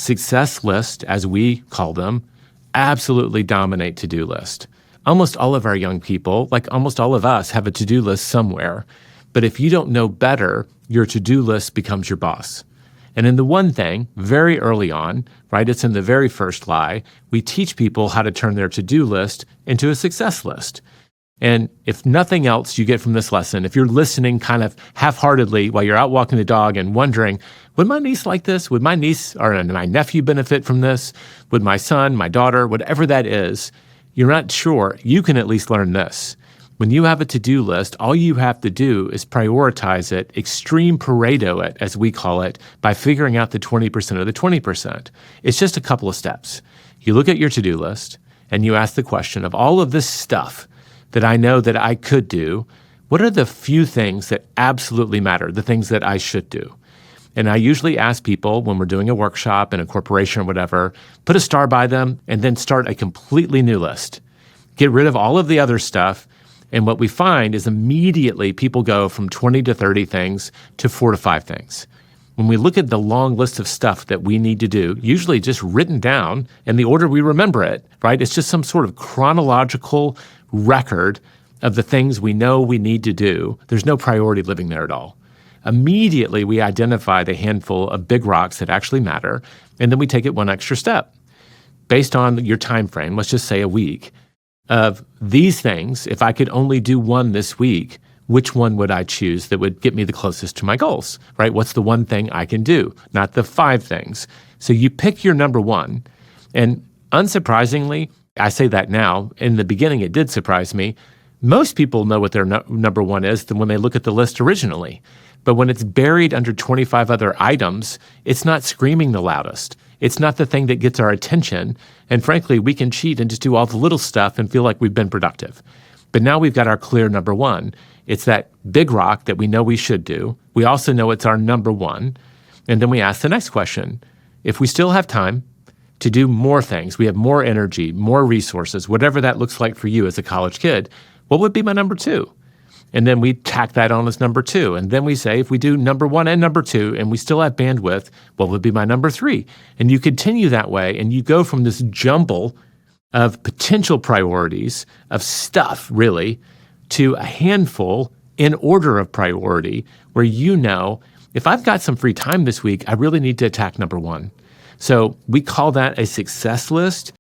success lists, as we call them, absolutely dominate to-do list. Almost all of our young people, like almost all of us, have a to-do list somewhere. But if you don't know better, your to-do list becomes your boss. And in the one thing, very early on, right, it's in the very first lie, we teach people how to turn their to-do list into a success list. And if nothing else you get from this lesson, if you're listening kind of half-heartedly while you're out walking the dog and wondering, would my niece like this? Would my niece or my nephew benefit from this? Would my son, my daughter, whatever that is, you're not sure, you can at least learn this. When you have a to-do list, all you have to do is prioritize it, extreme Pareto it, as we call it, by figuring out the 20% of the 20%. It's just a couple of steps. You look at your to-do list and you ask the question of all of this stuff that I know that I could do, what are the few things that absolutely matter, the things that I should do? And I usually ask people when we're doing a workshop in a corporation or whatever, put a star by them and then start a completely new list. Get rid of all of the other stuff. And what we find is immediately people go from 20 to 30 things to 4 to 5 things. When we look at the long list of stuff that we need to do, usually just written down in the order we remember it, right? It's just some sort of chronological record of the things we know we need to do. There's no priority living there at all. Immediately, we identify the handful of big rocks that actually matter, and then we take it one extra step. Based on your time frame, let's just say a week, of these things, if I could only do one this week, which one would I choose that would get me the closest to my goals, right? What's the one thing I can do, not the 5 things? So you pick your number one, and unsurprisingly, I say that now, in the beginning it did surprise me, most people know what their number one is when they look at the list originally. But when it's buried under 25 other items, it's not screaming the loudest. It's not the thing that gets our attention. And frankly, we can cheat and just do all the little stuff and feel like we've been productive. But now we've got our clear number one. It's that big rock that we know we should do. We also know it's our number one. And then we ask the next question. If we still have time to do more things, we have more energy, more resources, whatever that looks like for you as a college kid, what would be my number two? And then we tack that on as number two. And then we say, if we do number one and number two, and we still have bandwidth, what would be my number three? And you continue that way, and you go from this jumble of potential priorities, of stuff, really, to a handful in order of priority, where you know, if I've got some free time this week, I really need to attack number one. So we call that a success list.